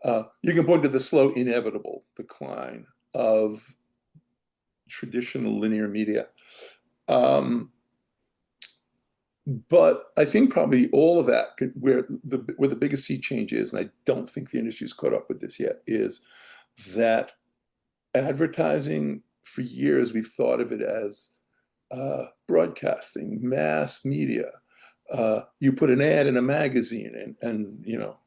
You can point to the slow, inevitable decline of traditional linear media. But I think probably all of that, where the biggest sea change is, and I don't think the industry's caught up with this yet, is that advertising, for years, we've thought of it as broadcasting, mass media. You put an ad in a magazine and you know,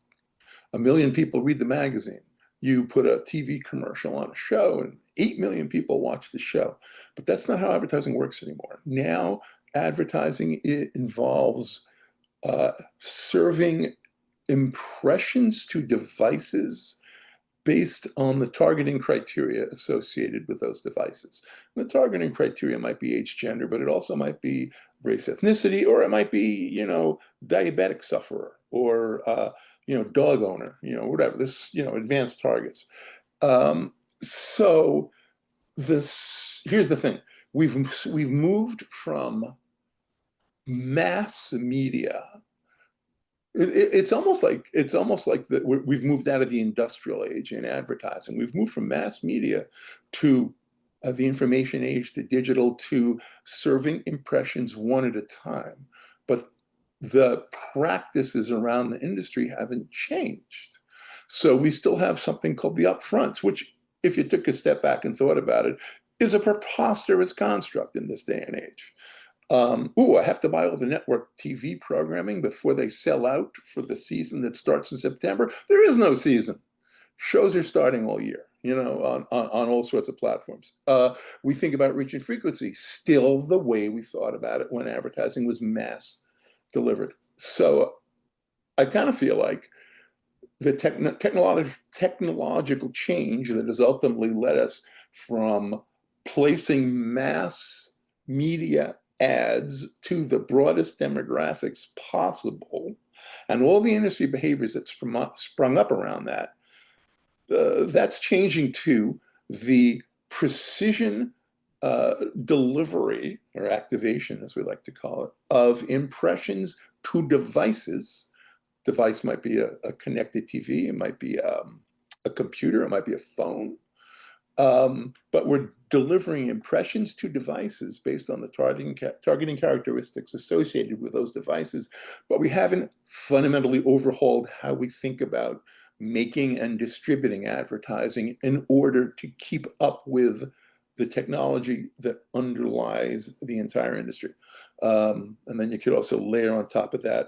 1 million people read the magazine. You put a TV commercial on a show and 8 million people watch the show. But that's not how advertising works anymore. Now, advertising involves serving impressions to devices based on the targeting criteria associated with those devices. And the targeting criteria might be age, gender, but it also might be race, ethnicity, or it might be, you know, diabetic sufferer, or you know, dog owner, you know, whatever. This, you know, advanced targets. So here's the thing: we've moved from mass media. It's almost like that we've moved out of the industrial age in advertising. We've moved from mass media to the information age, to digital, to serving impressions one at a time. But the practices around the industry haven't changed. So we still have something called the upfronts, which, if you took a step back and thought about it, is a preposterous construct in this day and age. I have to buy all the network TV programming before they sell out for the season that starts in September. There is no season. Shows are starting all year, you know, on all sorts of platforms. We think about reach and frequency still the way we thought about it when advertising was mass delivered. So I kind of feel like the technological change that has ultimately led us from placing mass media ads to the broadest demographics possible, and all the industry behaviors that sprung up around that, that's changing to the precision delivery, or activation, as we like to call it, of impressions to devices. Device might be a connected TV, it might be a computer, it might be a phone. But we're delivering impressions to devices based on the targeting characteristics associated with those devices, but we haven't fundamentally overhauled how we think about making and distributing advertising in order to keep up with the technology that underlies the entire industry. And then you could also layer on top of that,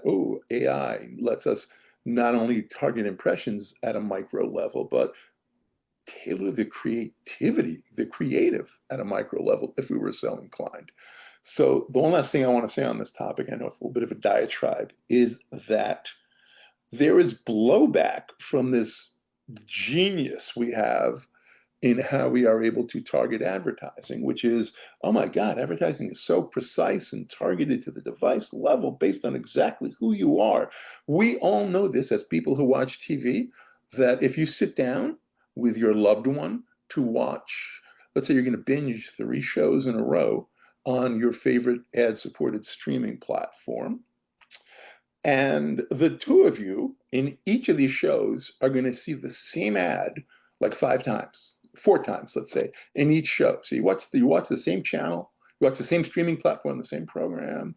AI lets us not only target impressions at a micro level, but tailor the creative at a micro level if we were so inclined. So the one last thing I want to say on this topic, I know it's a little bit of a diatribe, is that there is blowback from this genius we have in how we are able to target advertising, which is, oh my God, advertising is so precise and targeted to the device level based on exactly who you are. We all know this as people who watch TV, that if you sit down with your loved one to watch, let's say you're going to binge 3 shows in a row on your favorite ad-supported streaming platform, and the two of you in each of these shows are going to see the same ad like 5 times, 4 times, let's say, in each show. So you watch the same channel, you watch the same streaming platform, the same program,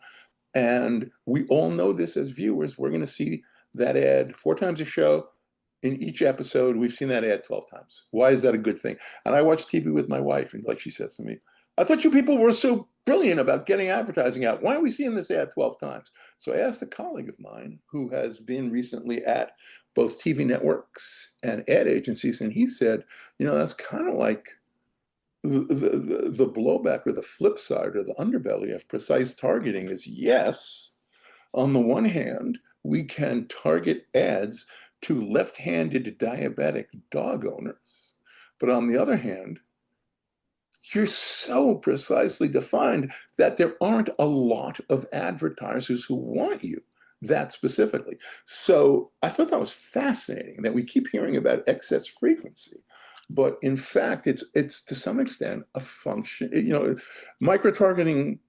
and we all know this as viewers. We're going to see that ad 4 times a show. In each episode, we've seen that ad 12 times. Why is that a good thing? And I watch TV with my wife, and like she says to me, I thought you people were so brilliant about getting advertising out. Why are we seeing this ad 12 times? So I asked a colleague of mine who has been recently at both TV networks and ad agencies, and he said, you know, that's kind of like the blowback, or the flip side, or the underbelly of precise targeting is, yes, on the one hand, we can target ads to left-handed diabetic dog owners. But on the other hand, you're so precisely defined that there aren't a lot of advertisers who want you that specifically. So I thought that was fascinating, that we keep hearing about excess frequency, but in fact, it's to some extent a function, you know, micro-targeting,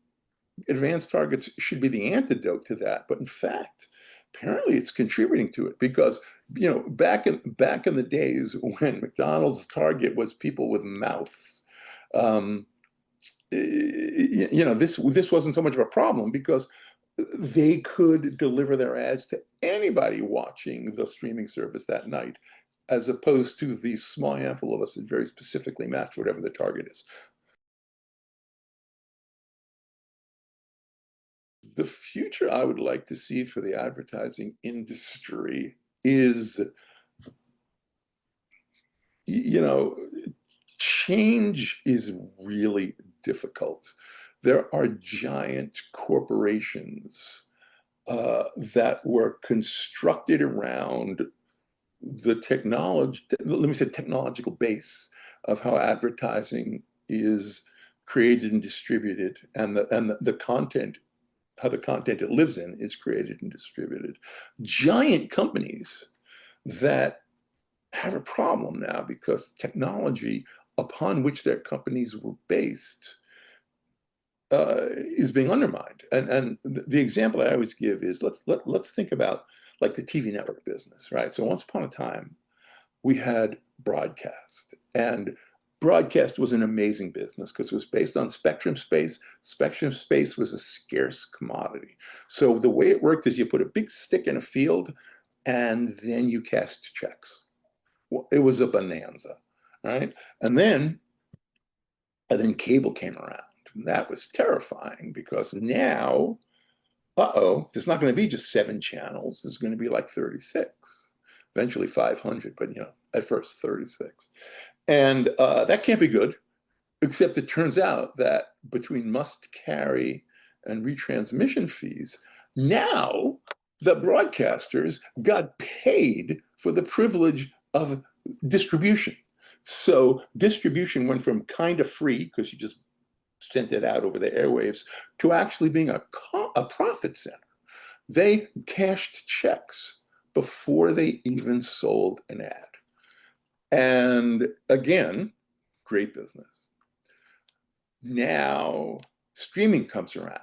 advanced targets should be the antidote to that. But in fact, apparently it's contributing to it because, back in the days when McDonald's target was people with mouths, um, this wasn't so much of a problem because they could deliver their ads to anybody watching the streaming service that night, as opposed to the small handful of us that very specifically match whatever the target is. The future I would like to see for the advertising industry is, you know, change is really difficult. There are giant corporations that were constructed around the technology, let me say technological base of how advertising is created and distributed, and the content, how the content it lives in is created and distributed. Giant companies that have a problem now because technology upon which their companies were based is being undermined. And the example I always give is let's think about like the TV network business, right? So once upon a time, we had broadcast, and broadcast was an amazing business because it was based on spectrum space. Spectrum space was a scarce commodity. So the way it worked is you put a big stick in a field and then you cast checks. Well, it was a bonanza, right? And then cable came around. And that was terrifying because now, there's not going to be just 7 channels. There's going to be like 36, eventually 500, but at first 36. And that can't be good, except it turns out that between must carry and retransmission fees, now the broadcasters got paid for the privilege of distribution. So distribution went from kind of free, because you just sent it out over the airwaves, to actually being a profit center. They cashed checks before they even sold an ad. And again, great business. Now streaming comes around,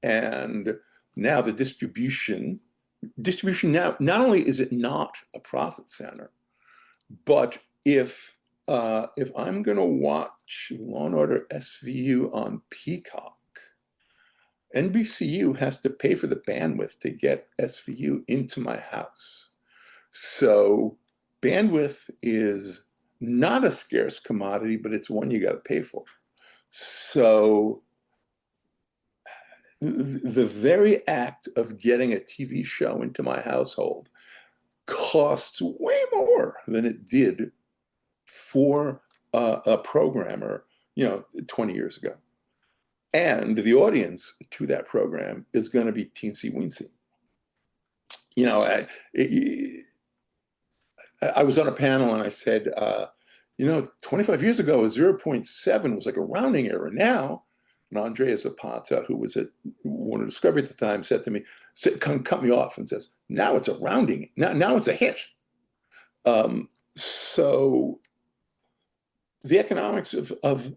and now the distribution now, not only is it not a profit center, but if I'm going to watch Law and Order SVU on Peacock, NBCU has to pay for the bandwidth to get SVU into my house. So bandwidth is not a scarce commodity, but it's one you got to pay for. So the very act of getting a TV show into my household costs way more than it did for a programmer, 20 years ago. And the audience to that program is going to be teensy weensy. I was on a panel and I said, 25 years ago, a 0.7 was like a rounding error. Now, and Andrea Zapata, who was at Warner Discovery at the time, said to me, cut me off and says, now it's a rounding, now it's a hit. So the economics of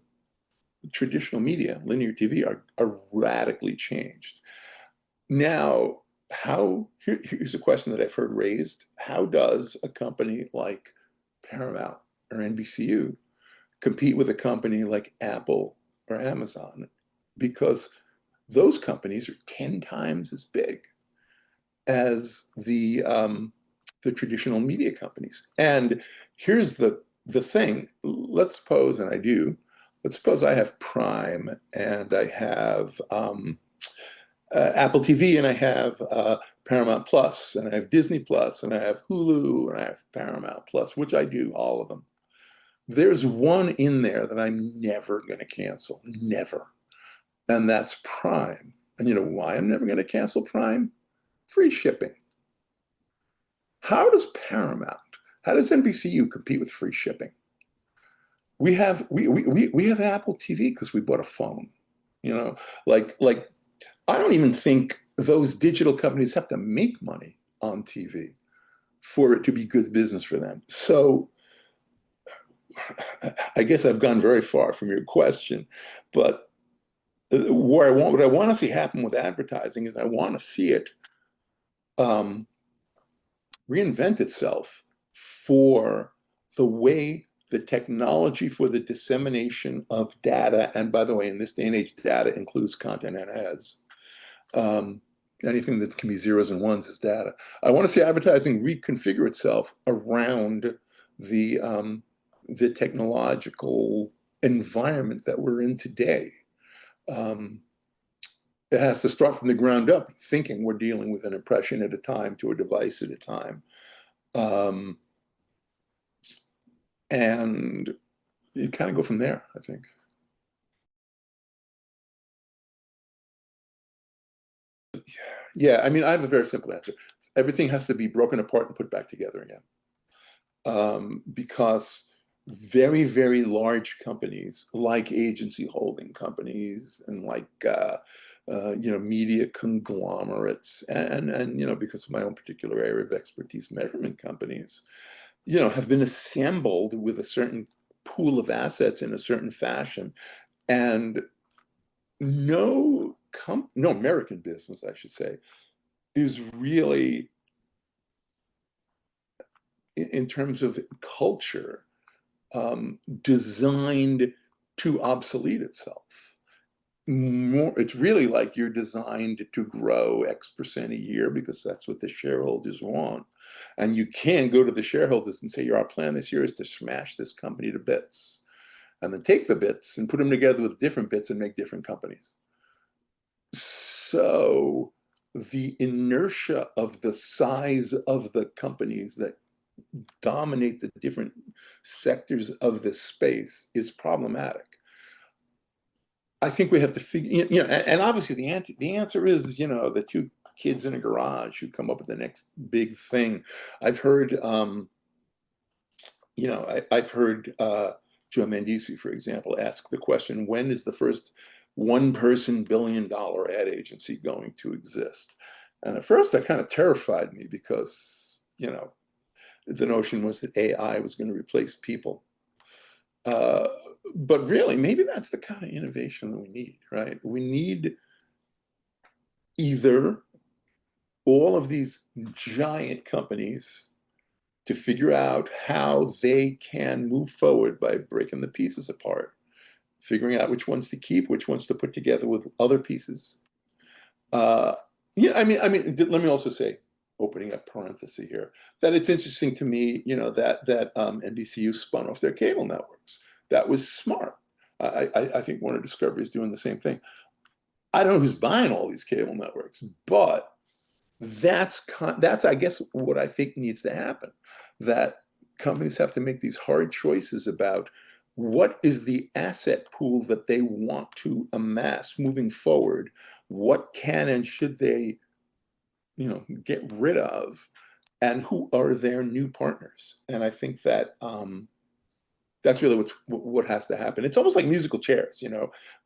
traditional media, linear TV, are radically changed. Now, here's a question that I've heard raised. How does a company like Paramount or NBCU compete with a company like Apple or Amazon? Because those companies are 10 times as big as the traditional media companies. And here's the thing. Let's suppose, and I do, let's suppose I have Prime and I have Apple TV and I have Paramount Plus and I have Disney Plus and I have Hulu and I have Paramount Plus, which I do, all of them. There's one in there that I'm never going to cancel, never. And that's Prime. And you know why I'm never going to cancel Prime? Free shipping. How does NBCU compete with free shipping? We have Apple TV because we bought a phone. Like I don't even think those digital companies have to make money on TV for it to be good business for them. So I guess I've gone very far from your question, but what I want to see happen with advertising is I want to see it um, reinvent itself for the way the technology for the dissemination of data, and by the way, in this day and age, data includes content and ads. Um, Anything that can be zeros and ones is data. I want to see advertising reconfigure itself around the technological environment that we're in today. Um, it has to start from the ground up, thinking we're dealing with an impression at a time to a device at a time. Um, and you kind of go from there, I think. Yeah, I mean, I have a very simple answer. Everything has to be broken apart and put back together again. Because very, very large companies like agency holding companies and like media conglomerates and because of my own particular area of expertise, measurement companies, have been assembled with a certain pool of assets in a certain fashion, and no American business, I should say, is really in terms of culture designed to obsolete itself. It's really like you're designed to grow X% a year because that's what the shareholders want. And you can go to the shareholders and say, our plan this year is to smash this company to bits, and then take the bits and put them together with different bits and make different companies. So the inertia of the size of the companies that dominate the different sectors of this space is problematic. I think we have to figure, and obviously the answer is, the two kids in a garage who come up with the next big thing. I've heard, I've heard Joe Mendici, for example, ask the question, when is the first one-person billion-dollar ad agency going to exist? And at first, that kind of terrified me because, the notion was that AI was going to replace people. Uh, but really, maybe that's the kind of innovation that we need, right? We need either all of these giant companies to figure out how they can move forward by breaking the pieces apart, figuring out which ones to keep, which ones to put together with other pieces. Uh, let me also say, opening a parenthesis here, that it's interesting to me, that NBCU spun off their cable networks. That was smart. I think Warner Discovery is doing the same thing. I don't know who's buying all these cable networks, but that's I guess what I think needs to happen. That companies have to make these hard choices about what is the asset pool that they want to amass moving forward. What can and should they, get rid of, and who are their new partners? And I think that that's really what has to happen. It's almost like musical chairs,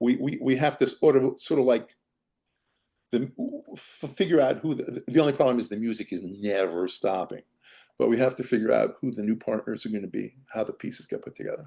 we have to sort of like figure out who the only problem is the music is never stopping, but we have to figure out who the new partners are going to be, how the pieces get put together.